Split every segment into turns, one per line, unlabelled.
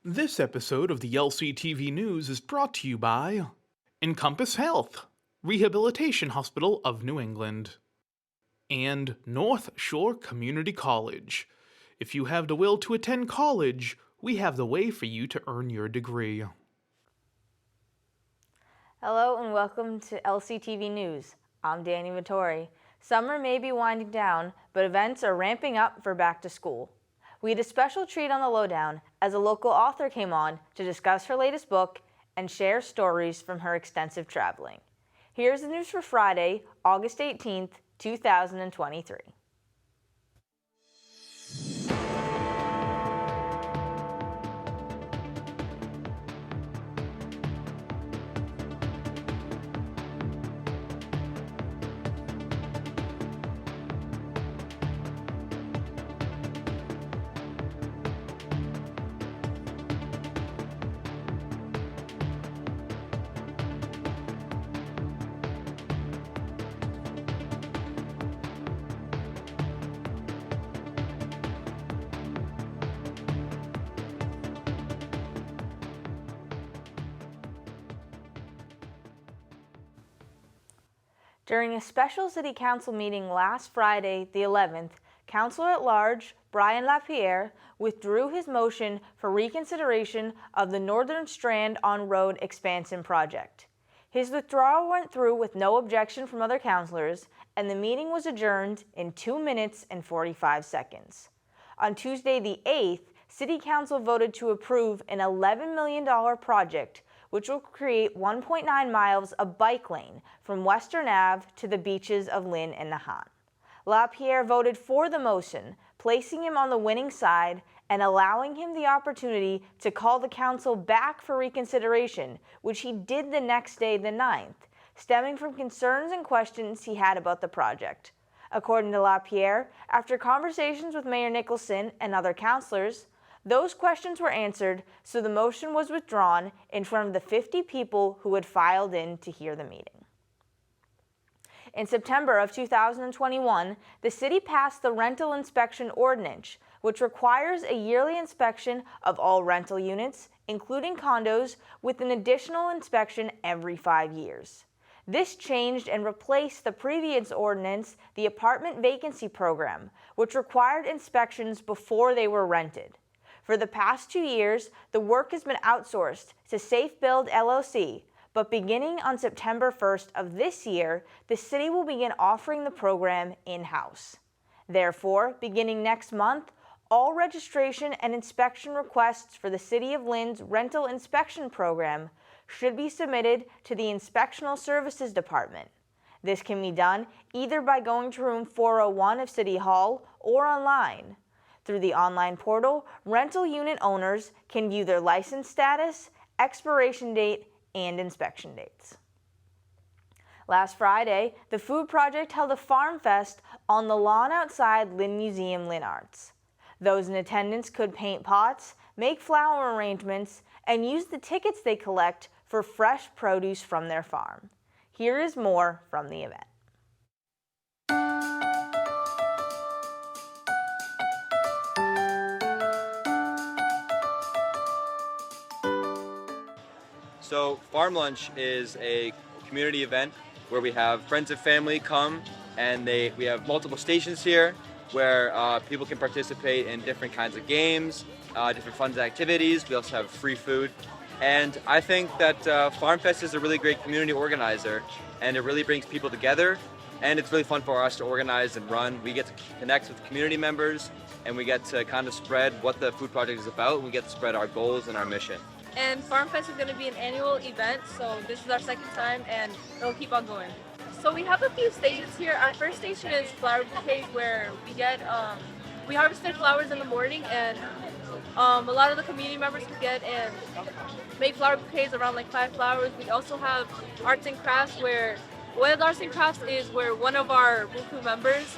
This episode of the LCTV News is brought to you by Encompass Health, Rehabilitation Hospital of New England, and North Shore Community College. If you have the will to attend college, we have the way for you to earn your degree.
Hello and welcome to LCTV News. I'm Dani Vittori. Summer may be winding down, but events are ramping up for back to school. We had a special treat on the Lowdown as a local author came on to discuss her latest book and share stories from her extensive traveling. Here's the news for Friday, August 18th, 2023. During a special City Council meeting last Friday, the 11th, Councilor at Large Brian LaPierre withdrew his motion for reconsideration of the Northern Strand on-road expansion project. His withdrawal went through with no objection from other councilors, and the meeting was adjourned in 2 minutes and 45 seconds. On Tuesday, the 8th, City Council voted to approve an $11 million project which will create 1.9 miles of bike lane from Western Ave to the beaches of Lynn and Nahant. LaPierre voted for the motion, placing him on the winning side and allowing him the opportunity to call the council back for reconsideration, which he did the next day, the 9th, stemming from concerns and questions he had about the project. According to LaPierre, after conversations with Mayor Nicholson and other councilors, those questions were answered, so the motion was withdrawn in front of the 50 people who had filed in to hear the meeting. In September of 2021, the city passed the Rental Inspection Ordinance, which requires a yearly inspection of all rental units, including condos, with an additional inspection every 5 years. This changed and replaced the previous ordinance, the Apartment Vacancy Program, which required inspections before they were rented. For the past 2 years, the work has been outsourced to Safe Build LLC, but beginning on September 1st of this year, the city will begin offering the program in-house. Therefore, beginning next month, all registration and inspection requests for the City of Lynn's rental inspection program should be submitted to the Inspectional Services Department. This can be done either by going to room 401 of City Hall or online. Through the online portal, rental unit owners can view their license status, expiration date, and inspection dates. Last Friday, the Food Project held a farm fest on the lawn outside Lynn Museum Lynn Arts. Those in attendance could paint pots, make flower arrangements, and use the tickets they collect for fresh produce from their farm. Here is more from the event.
So Farm Lunch is a community event where we have friends and family come, and we have multiple stations here where people can participate in different kinds of games, different fun activities. We also have free food. And I think that Farm Fest is a really great community organizer, and it really brings people together, and it's really fun for us to organize and run. We get to connect with community members, and we get to kind of spread what the Food Project is about, and we get to spread our goals and our mission.
And Farm Fest is going to be an annual event, so this is our second time and it'll keep on going. So we have a few stations here. Our first station is flower bouquet, where we harvested flowers in the morning, and a lot of the community members can get and make flower bouquets around like 5 flowers. We also have arts and crafts, where one arts and crafts is where one of our Wuku members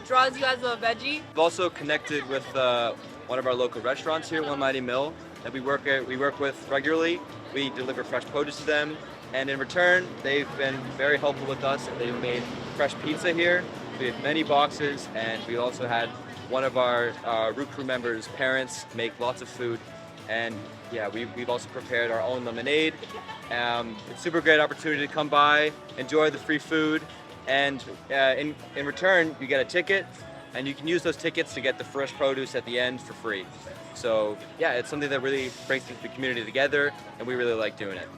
draws you as a veggie.
We've also connected with one of our local restaurants here, One Mighty Mill, that we work with regularly. We deliver fresh produce to them, and in return, they've been very helpful with us. They've made fresh pizza here. We have many boxes, and we also had one of our root crew members' parents make lots of food And yeah, we've also prepared our own lemonade. It's a super great opportunity to come by, enjoy the free food, and in return, you get a ticket, and you can use those tickets to get the fresh produce at the end for free. So yeah, it's something that really brings the community together, and we really like doing it.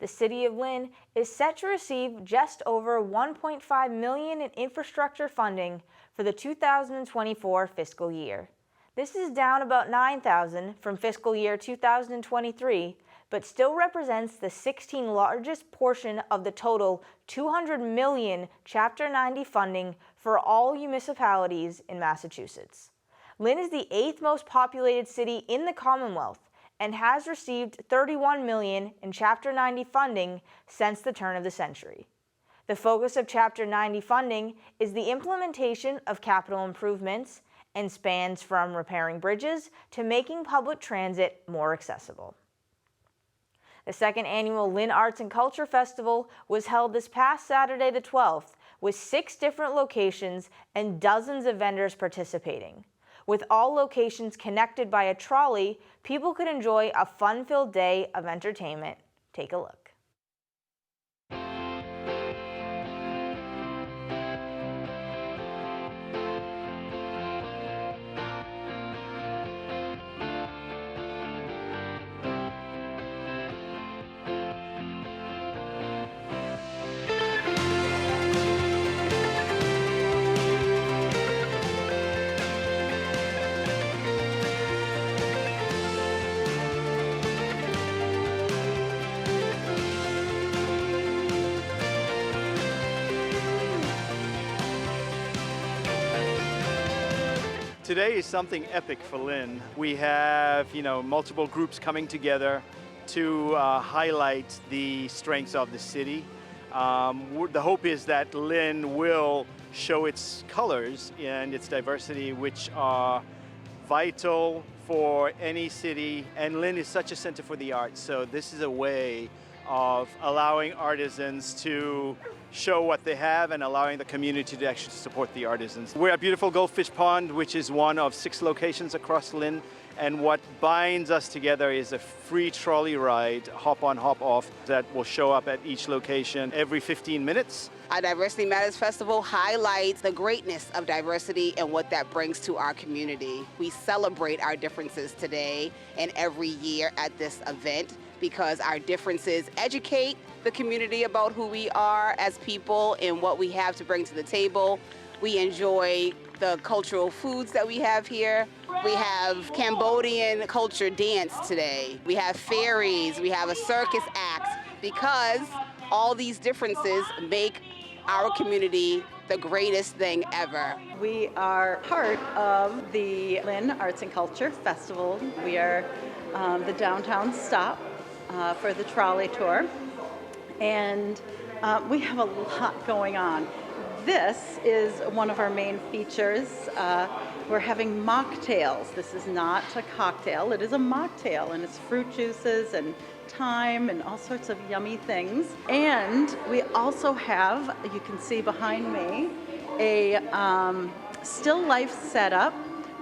The City of Lynn is set to receive just over $1.5 million in infrastructure funding for the 2024 fiscal year. This is down about $9,000 from fiscal year 2023, but still represents the 16th largest portion of the total $200 million Chapter 90 funding for all municipalities in Massachusetts. Lynn is the 8th most populated city in the Commonwealth and has received $31 million in Chapter 90 funding since the turn of the century. The focus of Chapter 90 funding is the implementation of capital improvements and spans from repairing bridges to making public transit more accessible. The second annual Lynn Arts and Cultural Festival was held this past Saturday the 12th with 6 different locations and dozens of vendors participating. With all locations connected by a trolley, people could enjoy a fun-filled day of entertainment. Take a look.
Today is something epic for Lynn. We have, multiple groups coming together to highlight the strengths of the city. The hope is that Lynn will show its colors and its diversity, which are vital for any city. And Lynn is such a center for the arts, so this is a way of allowing artisans to show what they have and allowing the community to actually support the artisans. We're at beautiful Goldfish Pond, which is one of 6 locations across Lynn, and what binds us together is a free trolley ride, hop on, hop off, that will show up at each location every 15 minutes.
Our Diversity Matters Festival highlights the greatness of diversity and what that brings to our community. We celebrate our differences today and every year at this event because our differences educate the community about who we are as people and what we have to bring to the table. We enjoy the cultural foods that we have here. We have Cambodian culture dance today. We have fairies, we have a circus act, because all these differences make our community the greatest thing ever.
We are part of the Lynn Arts and Culture Festival. We are the downtown stop for the trolley tour, and we have a lot going on. This is one of our main features. We're having mocktails. This is not a cocktail, it is a mocktail, and it's fruit juices and thyme and all sorts of yummy things. And we also have, you can see behind me, a still life setup,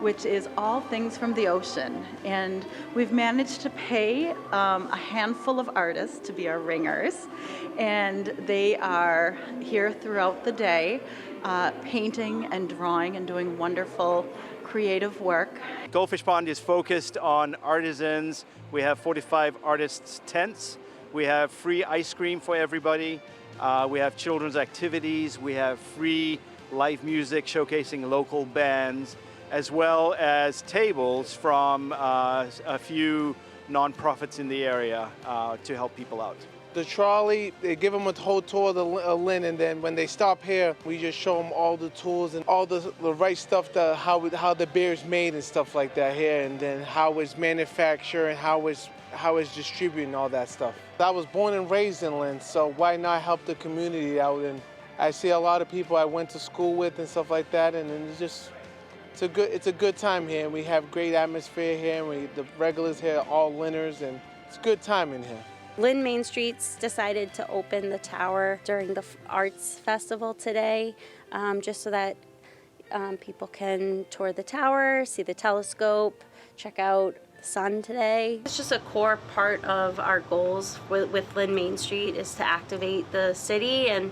which is all things from the ocean. And we've managed to pay a handful of artists to be our ringers, and they are here throughout the day painting and drawing and doing wonderful creative work.
Goldfish Pond is focused on artisans. We have 45 artists' tents. We have free ice cream for everybody. We have children's activities. We have free live music showcasing local bands, as well as tables from a few nonprofits in the area to help people out.
The trolley, they give them a whole tour of Lynn, and then when they stop here, we just show them all the tools and all the right stuff, how the beer is made and stuff like that here, and then how it's manufactured and how it's distributed and all that stuff. I was born and raised in Lynn, so why not help the community out? And I see a lot of people I went to school with and stuff like that, and it's a good time here. We have great atmosphere here, and the regulars here are all Lynners, and it's a good time in here.
Lynn Main Street's decided to open the tower during the Arts Festival today, just so that people can tour the tower, see the telescope, check out the sun today. It's just a core part of our goals with Lynn Main Street is to activate the city and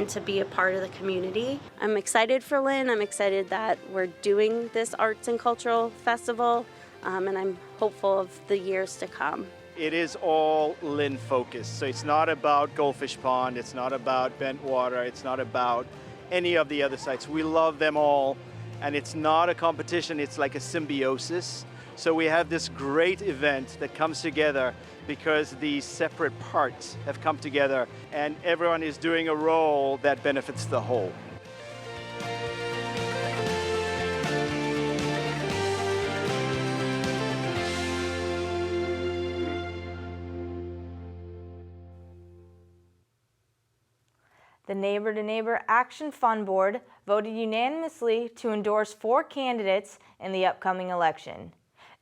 to be a part of the community. I'm excited for Lynn. I'm excited that we're doing this Arts and Cultural Festival, and I'm hopeful of the years to come.
It is all Lynn focused, so it's not about Goldfish Pond, it's not about Bentwater, it's not about any of the other sites. We love them all, and it's not a competition, it's like a symbiosis. So we have this great event that comes together because these separate parts have come together and everyone is doing a role that benefits the whole.
The Neighbor to Neighbor Action Fund Board voted unanimously to endorse 4 candidates in the upcoming election.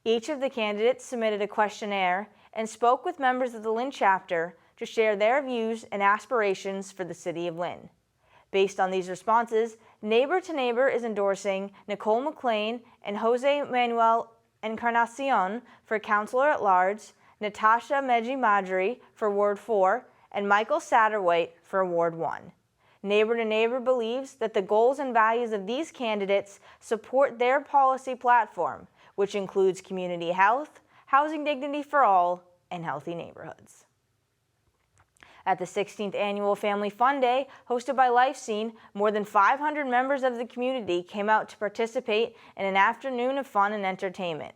Each of the candidates submitted a questionnaire and spoke with members of the Lynn chapter to share their views and aspirations for the city of Lynn. Based on these responses, Neighbor to Neighbor is endorsing Nicole McLean and Jose Manuel Encarnacion for Councilor at Large, Natasha Meji-Madri for Ward 4, and Michael Satterwhite for Ward 1. Neighbor to Neighbor believes that the goals and values of these candidates support their policy platform, which includes community health, housing dignity for all, and healthy neighborhoods. At the 16th Annual Family Fun Day, hosted by LifeScene, more than 500 members of the community came out to participate in an afternoon of fun and entertainment.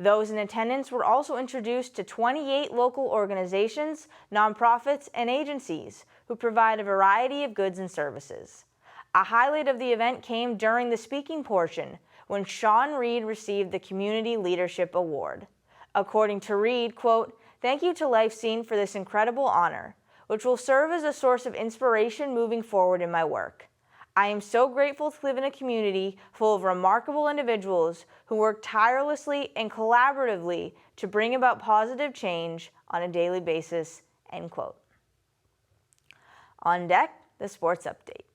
Those in attendance were also introduced to 28 local organizations, nonprofits, and agencies who provide a variety of goods and services. A highlight of the event came during the speaking portion, when Sean Reed received the Community Leadership Award. According to Reed, quote, "Thank you to LifeScene for this incredible honor, which will serve as a source of inspiration moving forward in my work. I am so grateful to live in a community full of remarkable individuals who work tirelessly and collaboratively to bring about positive change on a daily basis," end quote. On deck, the sports update.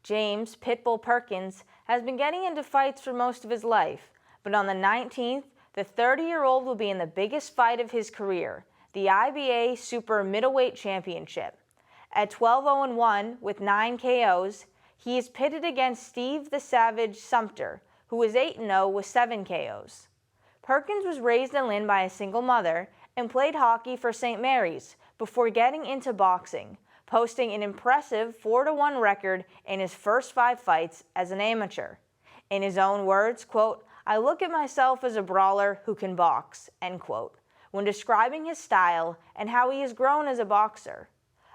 James Pitbull Perkins has been getting into fights for most of his life, but on the 19th, the 30-year-old will be in the biggest fight of his career, the IBA Super Middleweight Championship. At 12-0-1 with 9 KOs, he is pitted against Steve the Savage Sumter, who is 8-0 with 7 KOs. Perkins was raised in Lynn by a single mother and played hockey for St. Mary's before getting into boxing, posting an impressive 4-1 record in his first 5 fights as an amateur. In his own words, quote, "I look at myself as a brawler who can box," end quote, when describing his style and how he has grown as a boxer.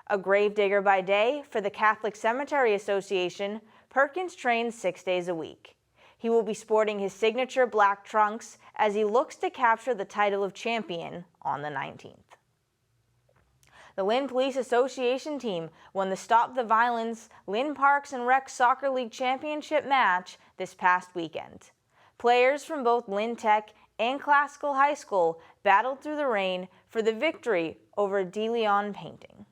A gravedigger by day for the Catholic Cemetery Association, Perkins trains 6 days a week. He will be sporting his signature black trunks as he looks to capture the title of champion on the 19th. The Lynn Police Association team won the Stop the Violence Lynn Parks and Rec Soccer League Championship match this past weekend. Players from both Lynn Tech and Classical High School battled through the rain for the victory over a De Leon painting.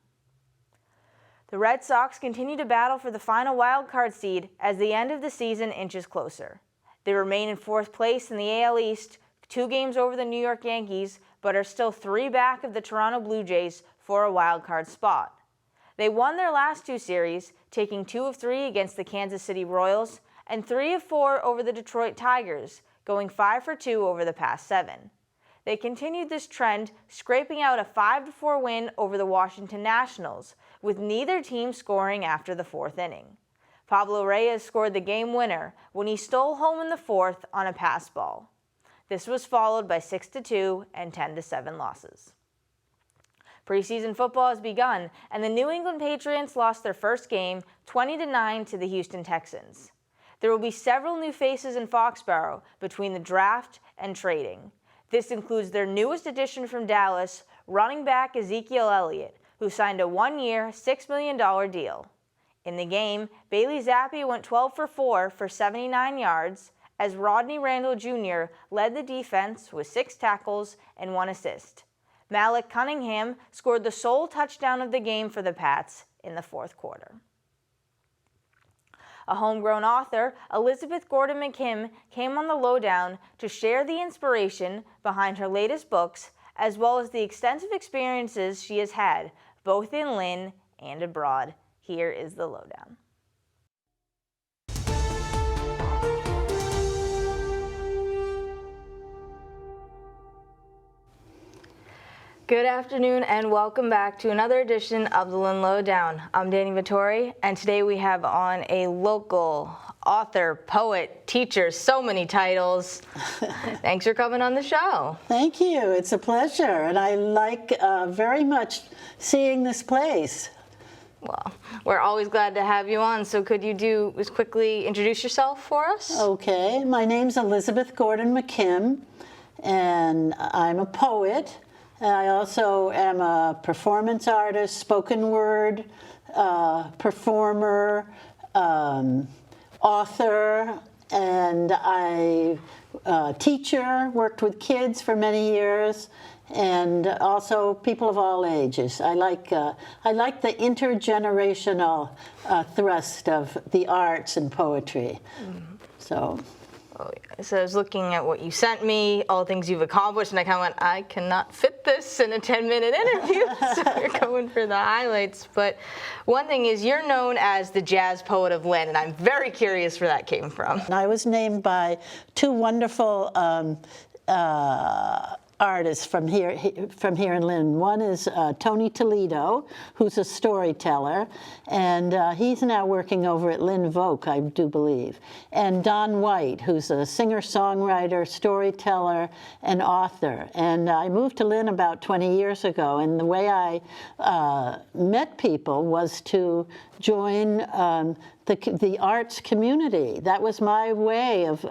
The Red Sox continue to battle for the final wildcard seed as the end of the season inches closer. They remain in 4th place in the AL East, 2 games over the New York Yankees, but are still 3 back of the Toronto Blue Jays for a wildcard spot. They won their last 2 series, taking 2 of 3 against the Kansas City Royals and 3 of 4 over the Detroit Tigers, going 5 for 2 over the past 7. They continued this trend, scraping out a 5-4 win over the Washington Nationals, with neither team scoring after the 4th inning. Pablo Reyes scored the game winner when he stole home in the 4th on a pass ball. This was followed by 6-2 and 10-7 losses. Preseason football has begun, and the New England Patriots lost their first game 20-9 to the Houston Texans. There will be several new faces in Foxborough between the draft and trading. This includes their newest addition from Dallas, running back Ezekiel Elliott, who signed a 1-year, $6 million deal. In the game, Bailey Zappi went 12 for 4 for 79 yards, as Rodney Randall Jr. led the defense with 6 tackles and 1 assist. Malik Cunningham scored the sole touchdown of the game for the Pats in the fourth quarter. A homegrown author, Elizabeth Gordon McKim, came on the Lowdown to share the inspiration behind her latest books, as well as the extensive experiences she has had, both in Lynn and abroad. Here is the Lowdown. Good afternoon and welcome back to another edition of the Lynn Lowdown. I'm Dani Vittori, and today we have on a local author, poet, teacher, so many titles. Thanks for coming on the show.
Thank you. It's a pleasure, and I like very much seeing this place.
Well, we're always glad to have you on, so could you just quickly introduce yourself for us?
Okay, my name's Elizabeth Gordon McKim, and I'm a poet. I also am a performance artist, spoken word performer, author, and I teacher, worked with kids for many years, and also people of all ages. I like the intergenerational thrust of the arts and poetry. So
I was looking at what you sent me, all the things you've accomplished, and I kind of went, I cannot fit this in a 10-minute interview, so you're going for the highlights. But one thing is, you're known as the Jazz Poet of Lynn, and I'm very curious where that came from.
I was named by 2 wonderful artists from here in Lynn. One is Tony Toledo, who's a storyteller, and he's now working over at Lynn Vogue, I do believe. And Don White, who's a singer-songwriter, storyteller, and author. And I moved to Lynn about 20 years ago, and the way I met people was to join the arts community. That was my way of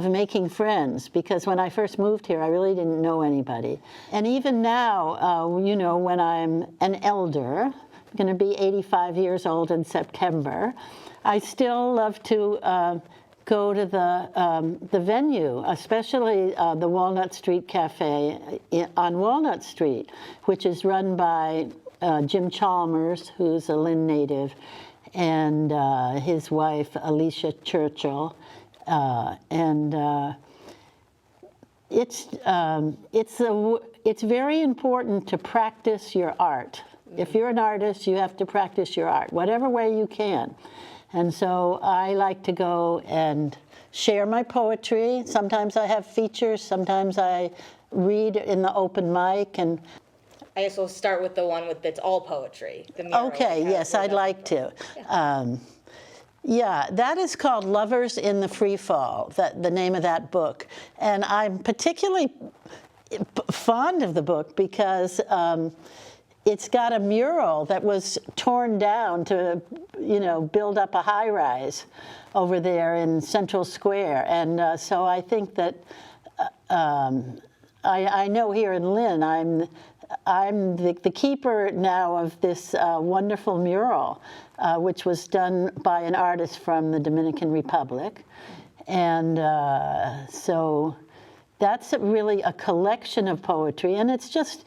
making friends, because when I first moved here, I really didn't know anybody. And even now, you know, when I'm an elder, I'm going to be 85 years old in September, I still love to go to the venue, especially the Walnut Street Cafe on Walnut Street, which is run by Jim Chalmers, who's a Lynn native, and his wife, Alicia Churchill. It's very important to practice your art. If you're an artist, you have to practice your art, whatever way you can. And so I like to go and share my poetry. Sometimes I have features, sometimes I read in the open mic. And
I guess we'll start with the one that's all poetry. The mural.
Okay, yes, I'd like to. Yeah, that is called Lovers in the Free Fall, the name of that book. And I'm particularly fond of the book because it's got a mural that was torn down to, you know, build up a high-rise over there in Central Square. And so I think that I know here in Lynn, I'm the keeper now of this wonderful mural, which was done by an artist from the Dominican Republic. And so that's really a collection of poetry. And it's just,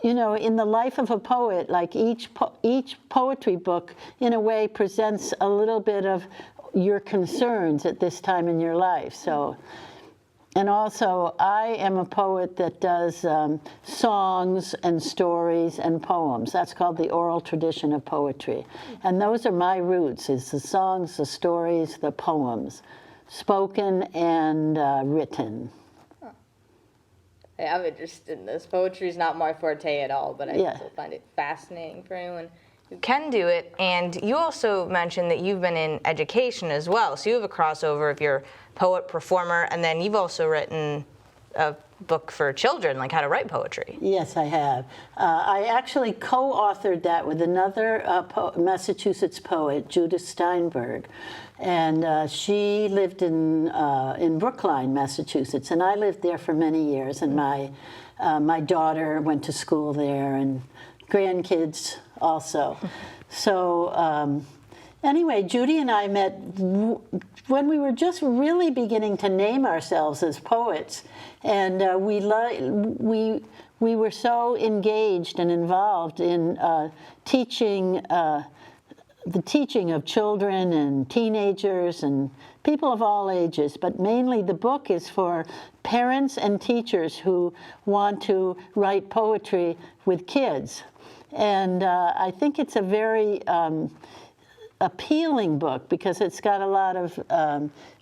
you know, in the life of a poet, like each poetry book, in a way, presents a little bit of your concerns at this time in your life. So. And also, I am a poet that does songs and stories and poems. That's called the oral tradition of poetry. And those are my roots, is the songs, the stories, the poems, spoken and written.
I'm interested in this. Poetry is not my forte at all, but I still find it fascinating for anyone who can do it. And you also mentioned that you've been in education as well. So you have a crossover of your poet, performer, and then you've also written a book for children, like how to write poetry.
Yes, I have. I actually co-authored that with another Massachusetts poet, Judith Steinberg. And she lived in Brookline, Massachusetts, and I lived there for many years. And my daughter went to school there, and grandkids also. So Anyway, Judy and I met when we were just really beginning to name ourselves as poets, and we were so engaged and involved in teaching the teaching of children and teenagers and people of all ages, but mainly the book is for parents and teachers who want to write poetry with kids. And I think it's a very appealing book because it's got a lot of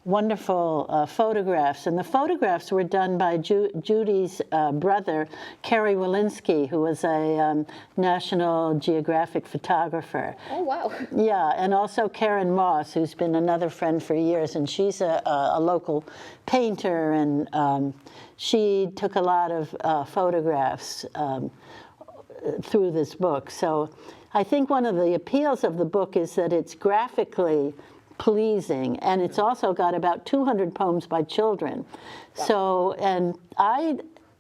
wonderful photographs. And the photographs were done by Judy's brother, Kerry Walensky, who was a National Geographic photographer.
Oh, wow.
Yeah, and also Karen Moss, who's been another friend for years, and she's a local painter, and she took a lot of photographs through this book. So I think one of the appeals of the book is that it's graphically pleasing, and it's also got about 200 poems by children. So, and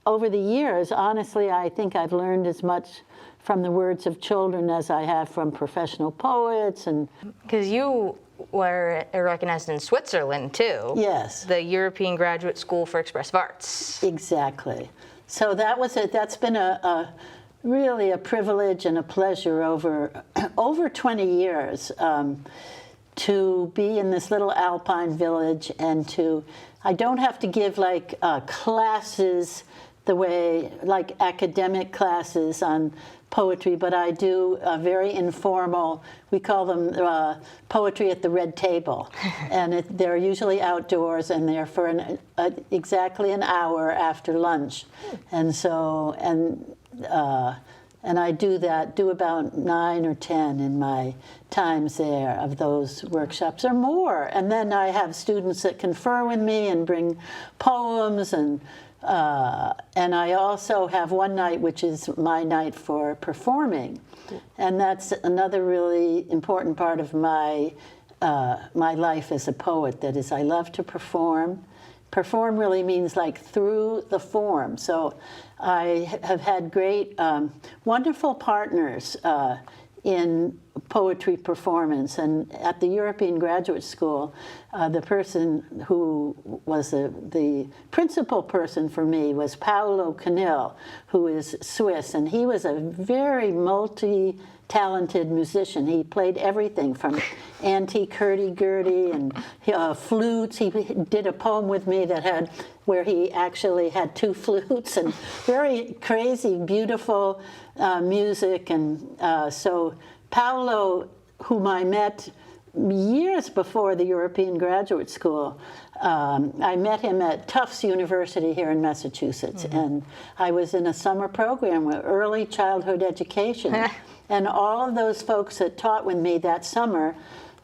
over the years, honestly, I think I've learned as much from the words of children as I have from professional poets. And
because you were recognized in Switzerland too.
Yes.
The European Graduate School for Expressive Arts.
Exactly. So that was it. That's been really a privilege and a pleasure over 20 years. To be in this little alpine village, and I don't have to give like classes the way, like academic classes on poetry, but I do very informal, we call them poetry at the red table. And they're usually outdoors, and they're for exactly an hour after lunch. And so, and I do about 9 or 10 in my times there of those workshops or more. And then I have students that confer with me and bring poems, and I also have one night which is my night for performing. And that's another really important part of my life as a poet. That is, I love to perform. Perform really means like through the form. So I have had great, wonderful partners in poetry performance. And at the European Graduate School, the person who was the principal person for me was Paolo Canil, who is Swiss. And he was a very multi-talented musician. He played everything from antique hurdy-gurdy and flutes. He did a poem with me where he actually had 2 flutes, and very crazy, beautiful music. And so Paolo, whom I met years before the European Graduate School, I met him at Tufts University here in Massachusetts, and I was in a summer program with early childhood education. And all of those folks that taught with me that summer,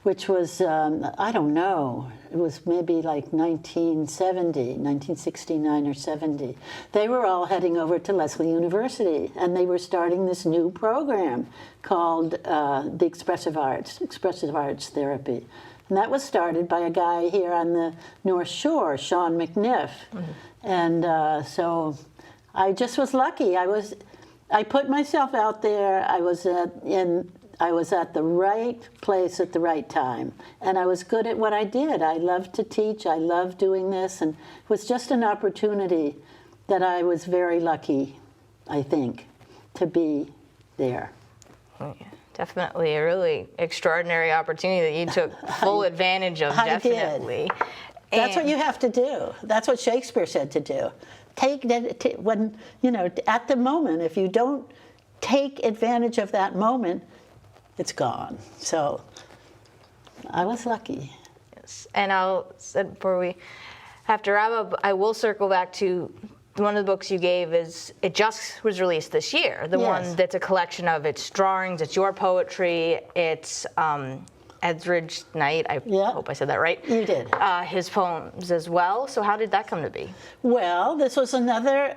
which was, I don't know, it was maybe like 1969 or 70. They were all heading over to Lesley University, and they were starting this new program called the Expressive Arts Therapy. And that was started by a guy here on the North Shore, Sean McNiff. And so I just was lucky. I put myself out there. I was at the right place at the right time, and I was good at what I did. I loved to teach. I loved doing this, and it was just an opportunity that I was very lucky, I think, to be there.
Yeah, definitely a really extraordinary opportunity that you took full advantage of. Definitely.
Did. That's what you have to do. That's what Shakespeare said to do. When, at the moment, if you don't take advantage of that moment, it's gone. So I was lucky.
Yes. And before we have to wrap up, I will circle back to one of the books you gave. It just was released this year. The one that's a collection of its drawings, it's your poetry, it's Ethridge Knight, I hope I said that right.
You did.
His poems as well. So how did that come to be?
Well, this was another,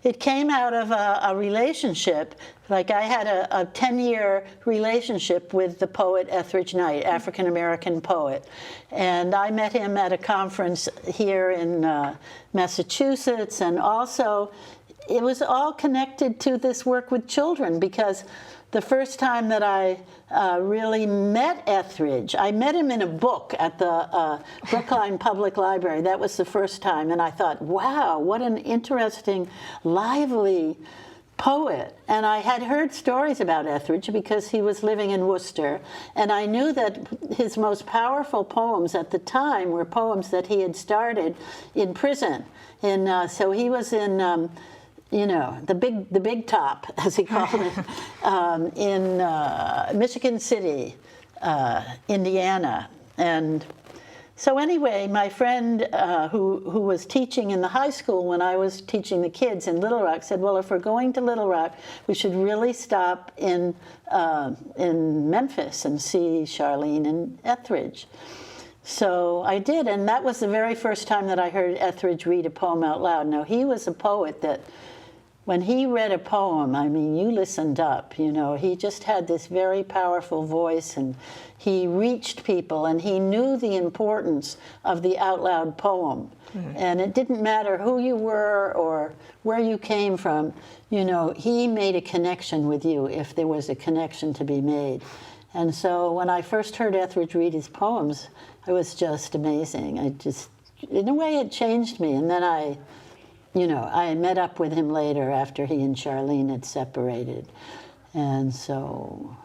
it came out of a relationship. Like I had a 10-year relationship with the poet Ethridge Knight, African-American poet. And I met him at a conference here in Massachusetts, and also it was all connected to this work with children, because the first time that I really met Ethridge, I met him in a book at the Brookline Public Library. That was the first time, and I thought, wow, what an interesting, lively poet. And I had heard stories about Ethridge because he was living in Worcester, and I knew that his most powerful poems at the time were poems that he had started in prison. And so he was in you know, the big top, as he called it, in Michigan City, Indiana. And so anyway, my friend who was teaching in the high school when I was teaching the kids in Little Rock said, well, if we're going to Little Rock, we should really stop in Memphis and see Charlene and Ethridge. So I did, and that was the very first time that I heard Ethridge read a poem out loud. Now, he was a poet that when he read a poem, I mean, you listened up, you know. He just had this very powerful voice, and he reached people, and he knew the importance of the out loud poem. Mm-hmm. And it didn't matter who you were or where you came from, you know, he made a connection with you if there was a connection to be made. And so when I first heard Ethridge read his poems, it was just amazing. In a way, it changed me. And then I met up with him later after he and Charlene had separated. And so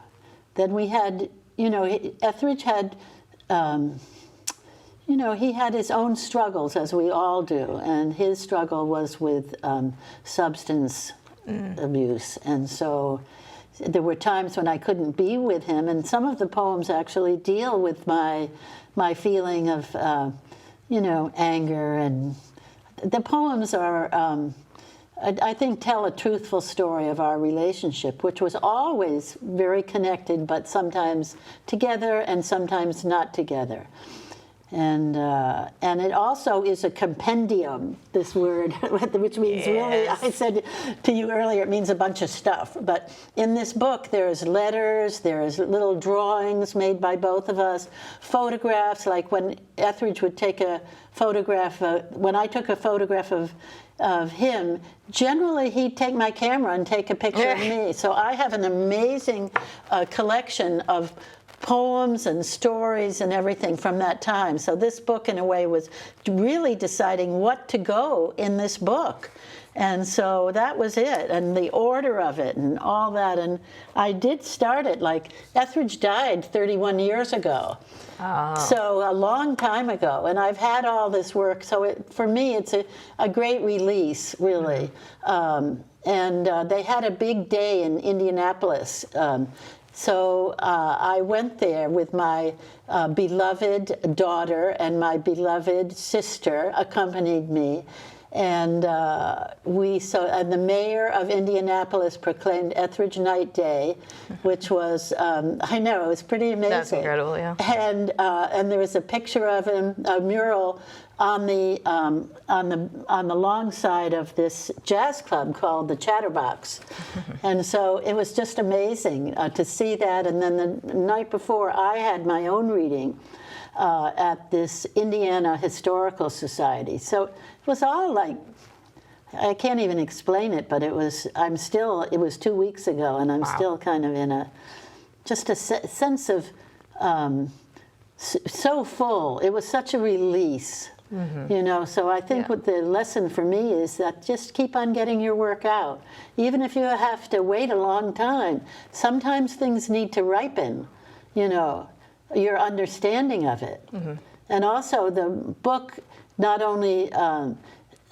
then we had, you know, Ethridge had, you know, he had his own struggles, as we all do. And his struggle was with substance abuse. And so there were times when I couldn't be with him. And some of the poems actually deal with my feeling of, you know, anger. And the poems are, I think, tell a truthful story of our relationship, which was always very connected, but sometimes together and sometimes not together. And it also is a compendium, this word, which means really, I said to you earlier, it means a bunch of stuff. But in this book, there's letters, there's little drawings made by both of us, photographs, like when Ethridge would take a photograph, when I took a photograph of him, generally he'd take my camera and take a picture of me. So I have an amazing collection of poems and stories and everything from that time. So this book, in a way, was really deciding what to go in this book. And so that was it, and the order of it and all that. And I did start it, like, Ethridge died 31 years ago. Oh. So a long time ago. And I've had all this work. So for me, it's a great release, really. And they had a big day in Indianapolis. So I went there with my beloved daughter, and my beloved sister accompanied me. And and the mayor of Indianapolis proclaimed Ethridge Knight Day, which was, I know, it was pretty amazing.
That's incredible, yeah.
And there was a picture of him, a mural on the long side of this jazz club called the Chatterbox. And so it was just amazing to see that. And then the night before, I had my own reading at this Indiana Historical Society. So it was all like, I can't even explain it, but it was 2 weeks ago, and I'm still kind of in just a sense of so full. It was such a release. Mm-hmm. You know, so I think what the lesson for me is that just keep on getting your work out. Even if you have to wait a long time, sometimes things need to ripen, you know, your understanding of it. Mm-hmm. And also the book not only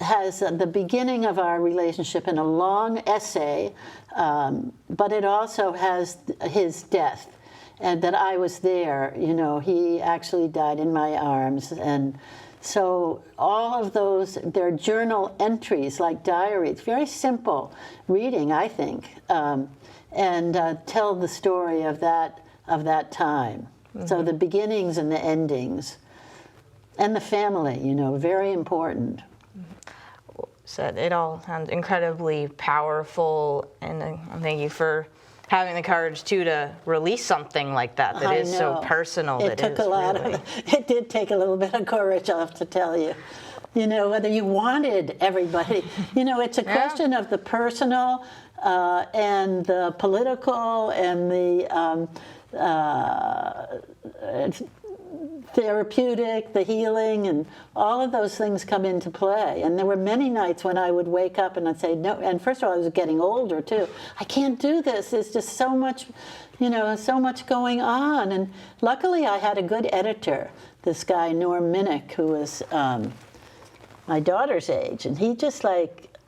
has the beginning of our relationship in a long essay, but it also has his death, and that I was there. You know, he actually died in my arms. And so all of those, they're journal entries, like diaries, very simple reading, I think, and tell the story of that time. Mm-hmm. So the beginnings and the endings, and the family, you know, very important.
So it all sounds incredibly powerful, and thank you for having the courage to release something like that is so personal.
It took a lot of. It did take a little bit of courage, I'll have to tell you. you know, whether you wanted everybody. You know, it's a question of the personal and the political and the therapeutic, the healing, and all of those things come into play. And there were many nights when I would wake up and I'd say, no, and first of all, I was getting older too. I can't do this. There's just so much, you know, so much going on. And luckily I had a good editor, this guy, Norm Minnick, who was my daughter's age. And he just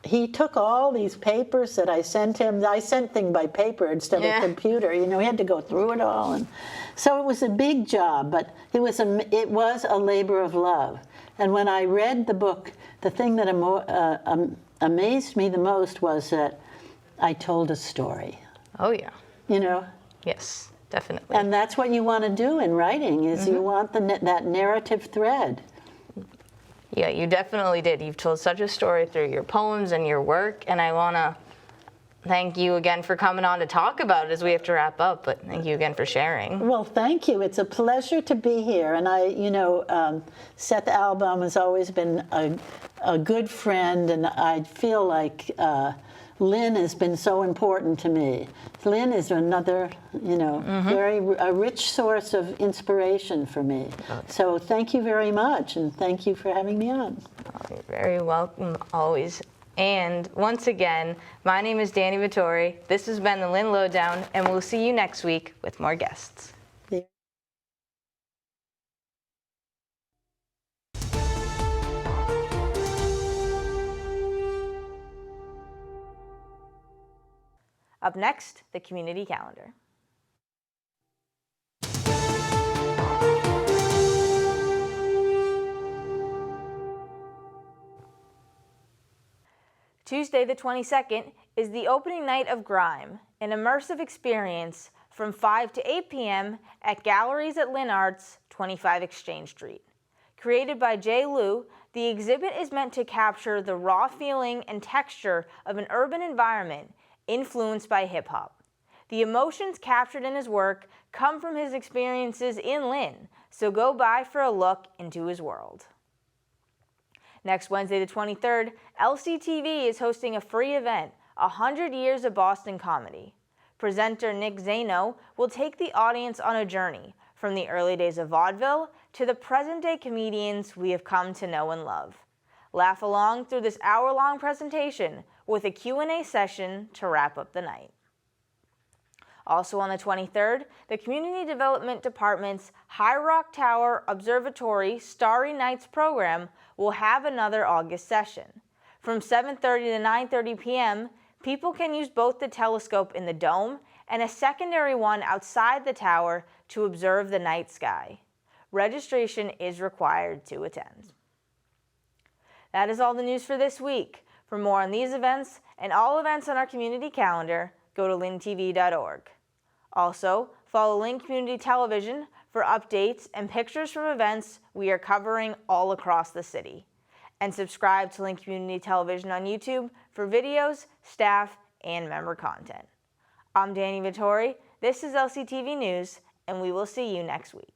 he took all these papers that I sent him. I sent things by paper instead of computer. You know, he had to go through it all. And so it was a big job, but it was a labor of love. And when I read the book, the thing that amazed me the most was that I told a story.
Oh, yeah.
You know?
Yes, definitely.
And that's what you want to do in writing, is you want that narrative thread.
Yeah, you definitely did. You've told such a story through your poems and your work, and I want to thank you again for coming on to talk about it as we have to wrap up, but thank you again for sharing.
Well, thank you. It's a pleasure to be here, and Seth Albom has always been a good friend, and I feel like Lynn has been so important to me. Lynn is another, a rich source of inspiration for me. So thank you very much, and thank you for having me on.
You're very welcome, always. And once again, my name is Dani Vittori. This has been the Lynn Lowdown, and we'll see you next week with more guests. Up next, the community calendar. Tuesday the 22nd is the opening night of Grime, an immersive experience from 5 to 8 p.m. at Galleries at Lynn Arts, 25 Exchange Street. Created by Jay Liu, the exhibit is meant to capture the raw feeling and texture of an urban environment influenced by hip-hop. The emotions captured in his work come from his experiences in Lynn, so go by for a look into his world. Next Wednesday the 23rd, LCTV is hosting a free event, 100 Years of Boston Comedy. Presenter Nick Zano will take the audience on a journey from the early days of vaudeville to the present-day comedians we have come to know and love. Laugh along through this hour-long presentation with a Q&A session to wrap up the night. Also on the 23rd, the Community Development Department's High Rock Tower Observatory Starry Nights program will have another August session. From 7:30 to 9:30 p.m., people can use both the telescope in the dome and a secondary one outside the tower to observe the night sky. Registration is required to attend. That is all the news for this week. For more on these events and all events on our community calendar, go to lyntv.org. Also, follow Lynn Community Television for updates and pictures from events we are covering all across the city. And subscribe to Lynn Community Television on YouTube for videos, staff, and member content. I'm Dani Vittori, this is LCTV News, and we will see you next week.